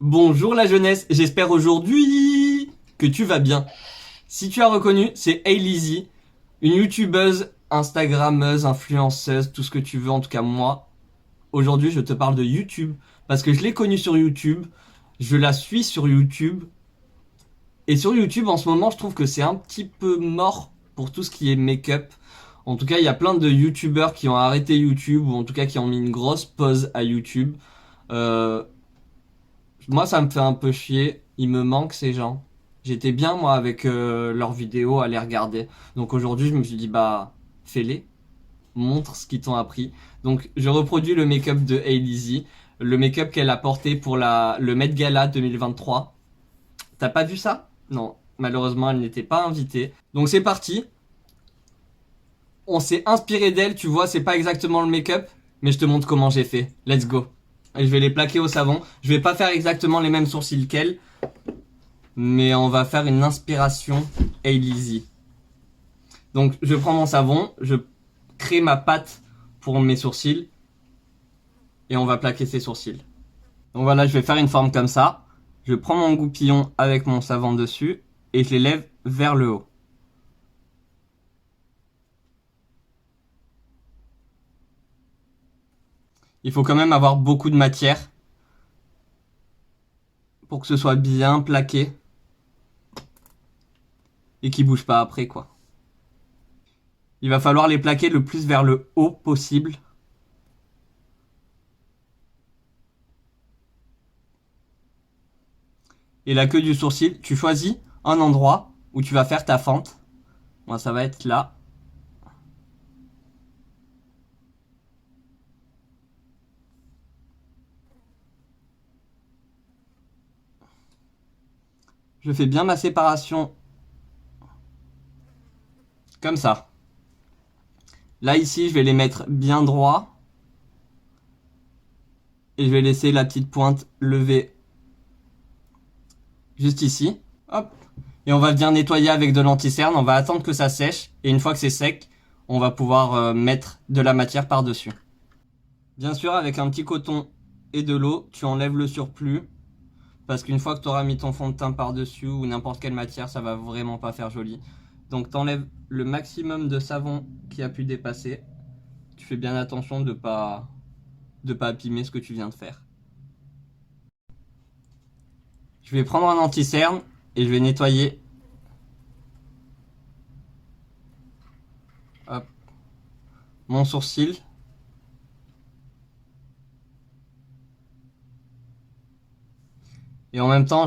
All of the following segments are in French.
Bonjour la jeunesse, j'espère aujourd'hui que tu vas bien. Si tu as reconnu, c'est Hailey, une youtubeuse, instagrammeuse, influenceuse, tout ce que tu veux, en tout cas moi. Aujourd'hui, je te parle de YouTube parce que je l'ai connue sur YouTube, je la suis sur YouTube. Et sur YouTube, en ce moment, je trouve que c'est un petit peu mort pour tout ce qui est make-up. En tout cas, il y a plein de YouTubeurs qui ont arrêté YouTube ou en tout cas qui ont mis une grosse pause à YouTube. Euh, Moi, ça me fait un peu chier. Il me manque ces gens. J'étais bien, moi, avec leurs vidéos à les regarder. Donc aujourd'hui, je me suis dit, bah, fais-les. Montre ce qu'ils t'ont appris. Donc, je reproduis le make-up de Hailey. Le make-up qu'elle a porté pour le Met Gala 2023. T'as pas vu ça? Non. Malheureusement, elle n'était pas invitée. Donc, c'est parti. On s'est inspiré d'elle, tu vois, c'est pas exactement le make-up, mais je te montre comment j'ai fait. Let's go. Et je vais les plaquer au savon. Je vais pas faire exactement les mêmes sourcils qu'elle, mais on va faire une inspiration Hailey. Donc je prends mon savon, je crée ma pâte pour mes sourcils et on va plaquer ses sourcils. Donc voilà, je vais faire une forme comme ça. Je prends mon goupillon avec mon savon dessus et je les lève vers le haut. Il faut quand même avoir beaucoup de matière pour que ce soit bien plaqué et qu'il bouge pas après quoi. Il va falloir les plaquer le plus vers le haut possible. Et la queue du sourcil, tu choisis un endroit où tu vas faire ta fente. Moi, ça va être là. Je fais bien ma séparation comme ça. Là, ici, je vais les mettre bien droits. Et je vais laisser la petite pointe levée juste ici. Hop. Et on va venir nettoyer avec de l'anti-cerne. On va attendre que ça sèche. Et une fois que c'est sec, on va pouvoir mettre de la matière par-dessus. Bien sûr, avec un petit coton et de l'eau, tu enlèves le surplus. Parce qu'une fois que tu auras mis ton fond de teint par-dessus ou n'importe quelle matière, ça va vraiment pas faire joli. Donc t'enlèves le maximum de savon qui a pu dépasser. Tu fais bien attention de pas abîmer ce que tu viens de faire. Je vais prendre un anti-cerne et je vais nettoyer, hop, mon sourcil. Et en même temps,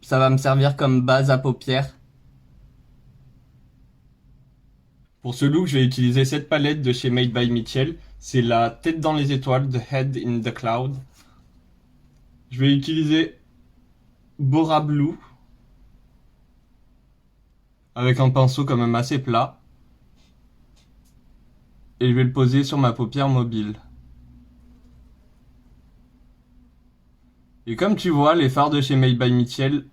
ça va me servir comme base à paupières. Pour ce look, je vais utiliser cette palette de chez Made by Mitchell. C'est la tête dans les étoiles, The Head in the Cloud. Je vais utiliser Bora Blue avec un pinceau quand même assez plat. Et je vais le poser sur ma paupière mobile. Et comme tu vois, les fards de chez Made by Mitchell,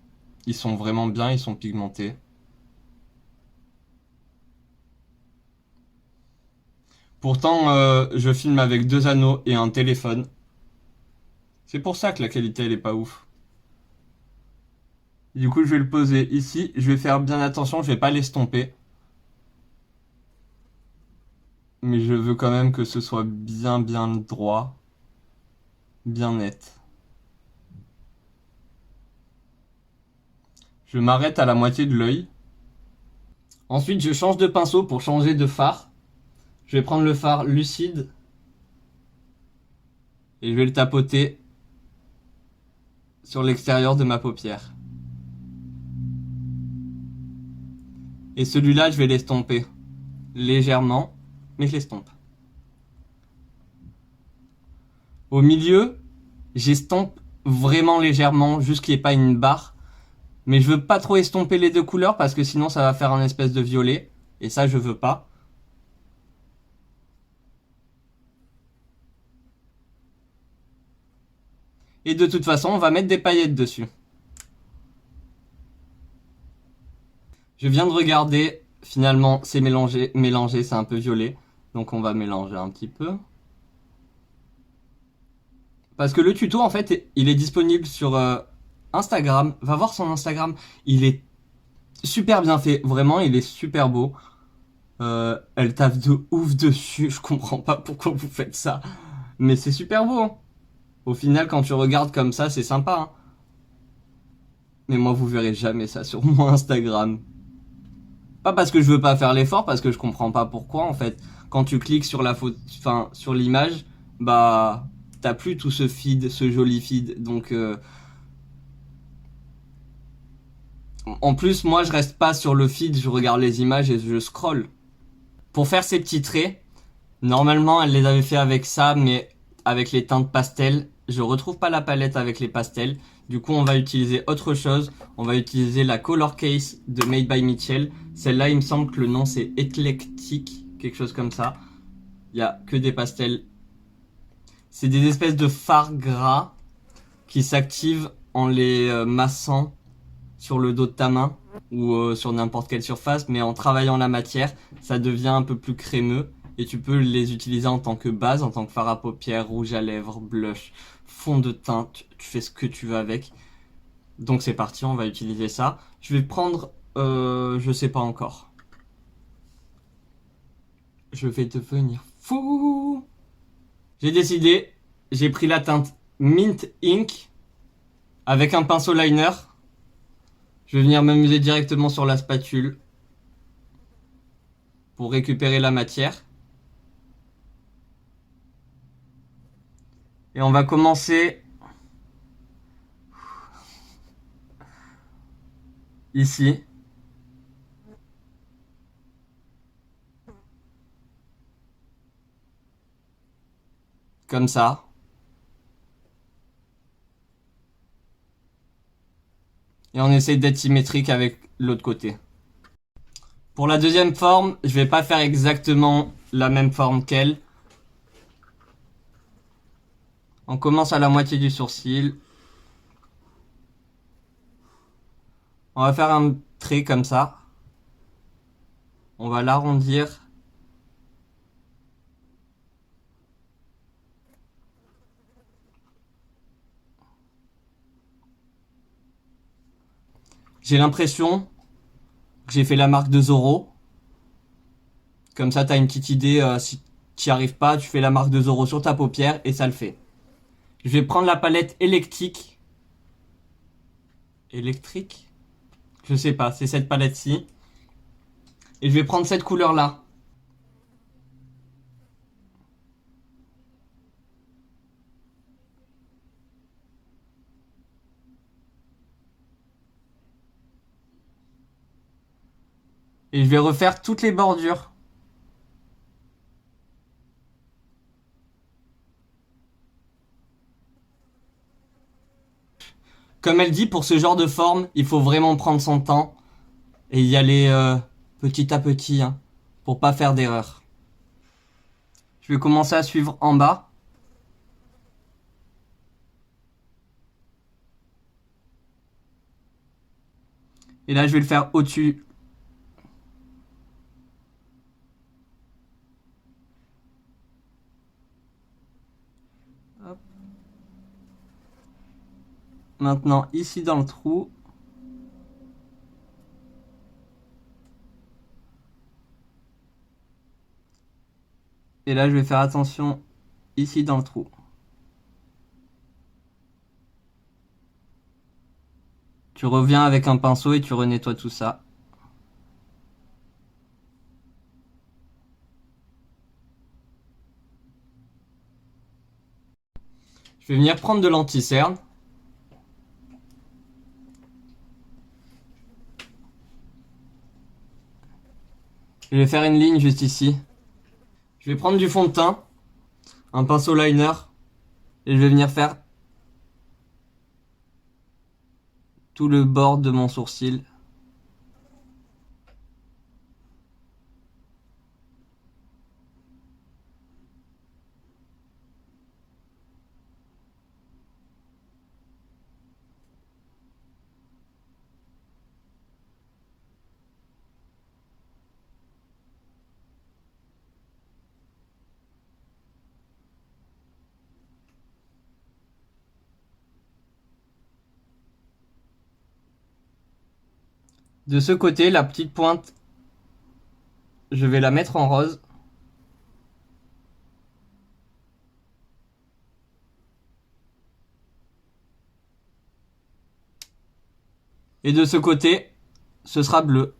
ils sont vraiment bien, ils sont pigmentés. Pourtant, je filme avec 2 anneaux et un téléphone. C'est pour ça que la qualité elle est pas ouf. Du coup, je vais le poser ici. Je vais faire bien attention, je vais pas l'estomper. Mais je veux quand même que ce soit bien droit, bien net. Je m'arrête à la moitié de l'œil. Ensuite, je change de pinceau pour changer de fard. Je vais prendre le fard lucide et je vais le tapoter sur l'extérieur de ma paupière. Et celui-là, je vais l'estomper légèrement, mais je l'estompe. Au milieu, j'estompe vraiment légèrement, juste qu'il n'y ait pas une barre. Mais je veux pas trop estomper les deux couleurs parce que sinon ça va faire un espèce de violet. Et ça, je veux pas. Et de toute façon, on va mettre des paillettes dessus. Je viens de regarder, finalement c'est mélangé, c'est un peu violet. Donc on va mélanger un petit peu. Parce que le tuto, en fait, il est disponible sur Instagram. Va voir son Instagram. Il est super bien fait. Vraiment, il est super beau. Elle taffe de ouf dessus. Je comprends pas pourquoi vous faites ça. Mais c'est super beau, hein. Au final, quand tu regardes comme ça, c'est sympa, hein. Mais moi, vous verrez jamais ça sur mon Instagram. Pas parce que je veux pas faire l'effort, parce que je comprends pas pourquoi, en fait. Quand tu cliques sur la photo, enfin, sur l'image, bah, t'as plus tout ce feed, ce joli feed. Donc, en plus, moi, je reste pas sur le feed, je regarde les images et je scroll. Pour faire ces petits traits, normalement, elle les avait fait avec ça, mais avec les teintes pastel. Je retrouve pas la palette avec les pastels. Du coup, on va utiliser autre chose. On va utiliser la Color Case de Made by Mitchell. Celle-là, il me semble que le nom c'est Eclectic, quelque chose comme ça. Il y a que des pastels. C'est des espèces de fards gras qui s'activent en les massant sur le dos de ta main ou sur n'importe quelle surface, mais en travaillant la matière, ça devient un peu plus crémeux et tu peux les utiliser en tant que base, en tant que fard à paupières, rouge à lèvres, blush, fond de teint, tu fais ce que tu veux avec. Donc c'est parti, on va utiliser ça. Je vais prendre, je sais pas encore. Je vais devenir fou. J'ai décidé, j'ai pris la teinte Mint Ink avec un pinceau liner. Je vais venir m'amuser directement sur la spatule pour récupérer la matière. Et on va commencer ici. Comme ça. Et on essaie d'être symétrique avec l'autre côté. Pour la deuxième forme, je vais pas faire exactement la même forme qu'elle. On commence à la moitié du sourcil. On va faire un trait comme ça. On va l'arrondir. J'ai l'impression que j'ai fait la marque de Zorro. Comme ça, t'as une petite idée. Si tu n'y arrives pas, tu fais la marque de Zorro sur ta paupière et ça le fait. Je vais prendre la palette électrique. Électrique? Je sais pas, c'est cette palette-ci. Et je vais prendre cette couleur-là. Et je vais refaire toutes les bordures. Comme elle dit, pour ce genre de forme, il faut vraiment prendre son temps et y aller petit à petit, hein, pour pas faire d'erreur. Je vais commencer à suivre en bas. Et là, je vais le faire au-dessus. Hop. Maintenant, ici dans le trou. Et là, je vais faire attention ici dans le trou. Tu reviens avec un pinceau et tu renettoies tout ça. Je vais venir prendre de l'anti-cerne. Je vais faire une ligne juste ici. Je vais prendre du fond de teint, un pinceau liner, et je vais venir faire tout le bord de mon sourcil. De ce côté, la petite pointe, je vais la mettre en rose. Et de ce côté, ce sera bleu.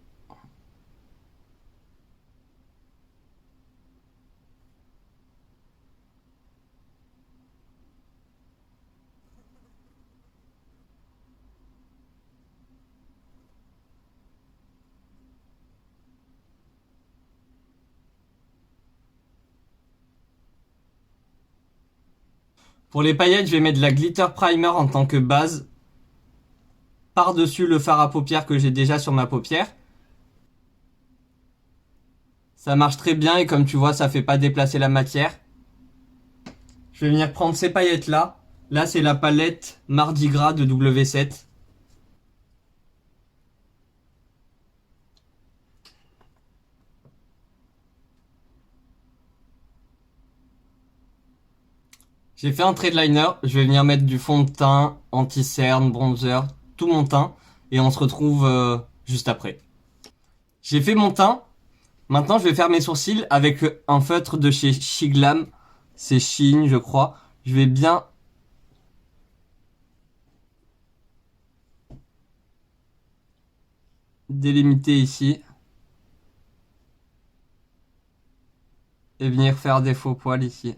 Pour les paillettes, je vais mettre de la glitter primer en tant que base par-dessus le fard à paupières que j'ai déjà sur ma paupière. Ça marche très bien et comme tu vois, ça fait pas déplacer la matière. Je vais venir prendre ces paillettes là. Là, c'est la palette Mardi Gras de W7. J'ai fait un trait de liner. Je vais venir mettre du fond de teint, anti-cerne, bronzer, tout mon teint. Et on se retrouve juste après. J'ai fait mon teint. Maintenant, je vais faire mes sourcils avec un feutre de chez Shiglam. C'est Shein, je crois. Je vais bien délimiter ici. Et venir faire des faux poils ici.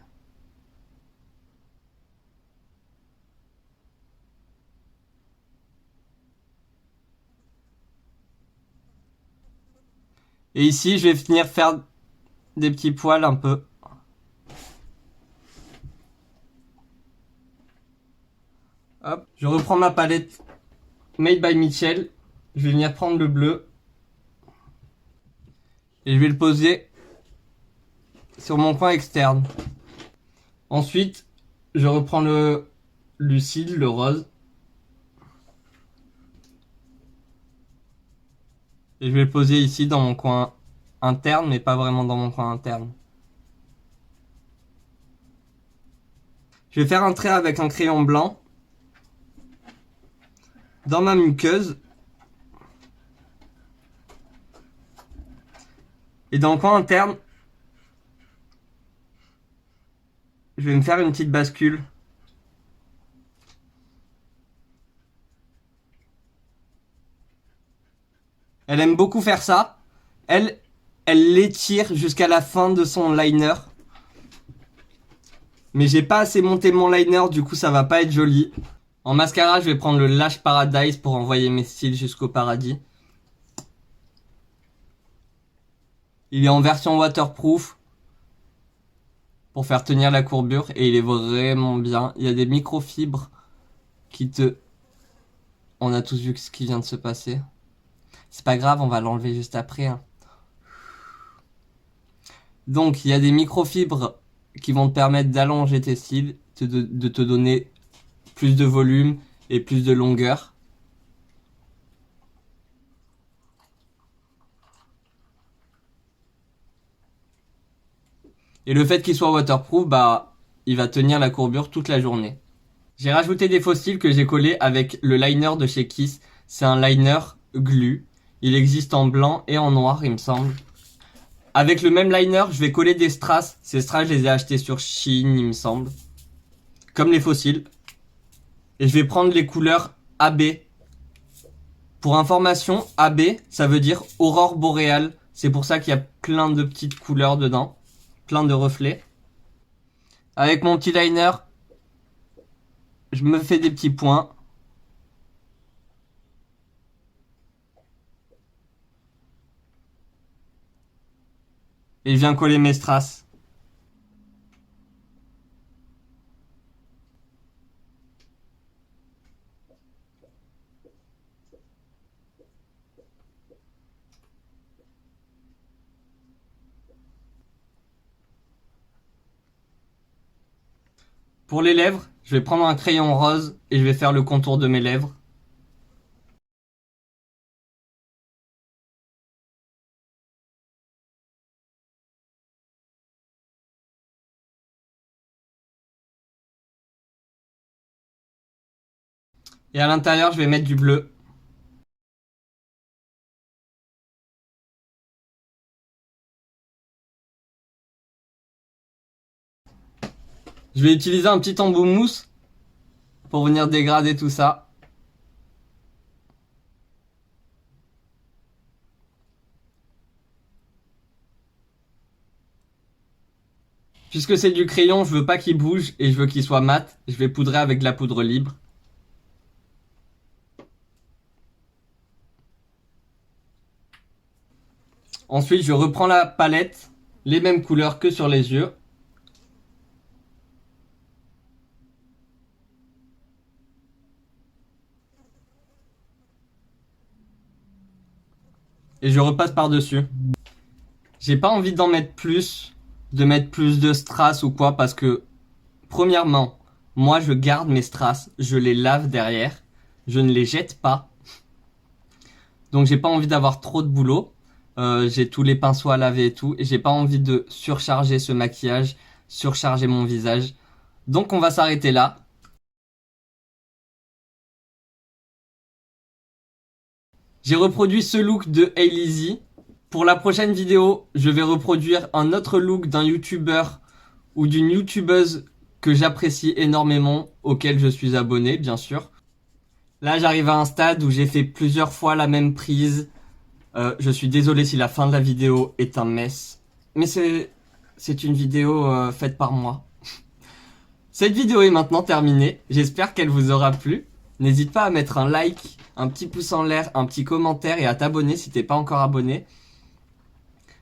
Et ici, je vais venir faire des petits poils un peu. Hop, je reprends ma palette Made by Mitchell. Je vais venir prendre le bleu. Et je vais le poser sur mon coin externe. Ensuite, je reprends le lucide, le rose. Et je vais le poser ici dans mon coin interne, mais pas vraiment dans mon coin interne. Je vais faire un trait avec un crayon blanc dans ma muqueuse. Et dans le coin interne, je vais me faire une petite bascule. Elle aime beaucoup faire ça. Elle l'étire jusqu'à la fin de son liner. Mais j'ai pas assez monté mon liner, du coup ça va pas être joli. En mascara, je vais prendre le Lash Paradise pour envoyer mes cils jusqu'au paradis. Il est en version waterproof pour faire tenir la courbure et il est vraiment bien. Il y a des microfibres qui te... On a tous vu ce qui vient de se passer. C'est pas grave, on va l'enlever juste après. Hein. Donc, il y a des microfibres qui vont te permettre d'allonger tes cils, de te donner plus de volume et plus de longueur. Et le fait qu'il soit waterproof, bah, il va tenir la courbure toute la journée. J'ai rajouté des faux cils que j'ai collés avec le liner de chez Kiss. C'est un liner glue. Il existe en blanc et en noir, il me semble. Avec le même liner, je vais coller des strass. Ces strass, je les ai achetés sur Shein, il me semble. Comme les fossiles. Et je vais prendre les couleurs AB. Pour information, AB, ça veut dire aurore boréale. C'est pour ça qu'il y a plein de petites couleurs dedans. Plein de reflets. Avec mon petit liner, je me fais des petits points. Et je viens coller mes strass. Pour les lèvres, je vais prendre un crayon rose et je vais faire le contour de mes lèvres. Et à l'intérieur, je vais mettre du bleu. Je vais utiliser un petit embout mousse pour venir dégrader tout ça. Puisque c'est du crayon, je veux pas qu'il bouge et je veux qu'il soit mat. Je vais poudrer avec de la poudre libre. Ensuite, je reprends la palette, les mêmes couleurs que sur les yeux. Et je repasse par-dessus. J'ai pas envie d'en mettre plus, de mettre plus de strass ou quoi, parce que, premièrement, moi je garde mes strass, je les lave derrière, je ne les jette pas. Donc j'ai pas envie d'avoir trop de boulot. J'ai tous les pinceaux à laver et tout, et j'ai pas envie de surcharger ce maquillage, surcharger mon visage. Donc on va s'arrêter là. J'ai reproduit ce look de Hailey. Pour la prochaine vidéo, je vais reproduire un autre look d'un youtubeur ou d'une youtubeuse que j'apprécie énormément, auquel je suis abonné, bien sûr. Là, j'arrive à un stade où j'ai fait plusieurs fois la même prise. Je suis désolé si la fin de la vidéo est un mess. Mais c'est une vidéo faite par moi. Cette vidéo est maintenant terminée. J'espère qu'elle vous aura plu. N'hésite pas à mettre un like, un petit pouce en l'air, un petit commentaire et à t'abonner si t'es pas encore abonné.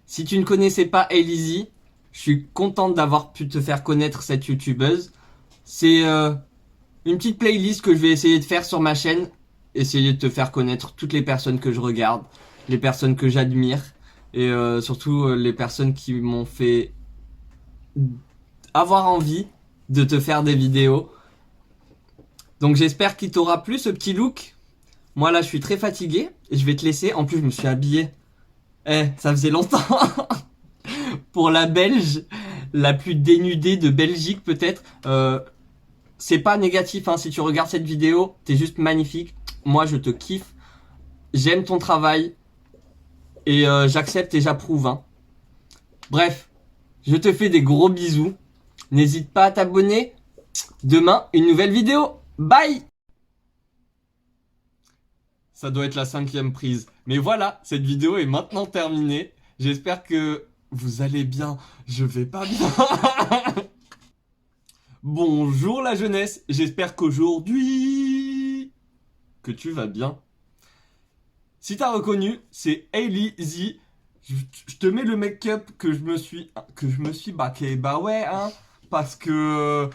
Si tu ne connaissais pas Hailey, je suis contente d'avoir pu te faire connaître cette youtubeuse. C'est une petite playlist que je vais essayer de faire sur ma chaîne. Essayer de te faire connaître toutes les personnes que je regarde, les personnes que j'admire et surtout les personnes qui m'ont fait avoir envie de te faire des vidéos. Donc j'espère qu'il t'aura plu ce petit look. Moi là je suis très fatigué et je vais te laisser. En plus je me suis habillé. Ça faisait longtemps. Pour la Belge, la plus dénudée de Belgique peut-être. C'est pas négatif hein, si tu regardes cette vidéo, t'es juste magnifique. Moi je te kiffe. J'aime ton travail. Et j'accepte et j'approuve. Hein. Bref, je te fais des gros bisous. N'hésite pas à t'abonner. Demain, une nouvelle vidéo. Bye! Ça doit être la 5e prise. Mais voilà, cette vidéo est maintenant terminée. J'espère que vous allez bien. Je vais pas bien. Bonjour la jeunesse. J'espère qu'aujourd'hui que tu vas bien. Si t'as reconnu, c'est Hailey. Je te mets le make-up que je me suis baqué. Bah ouais, hein. Parce que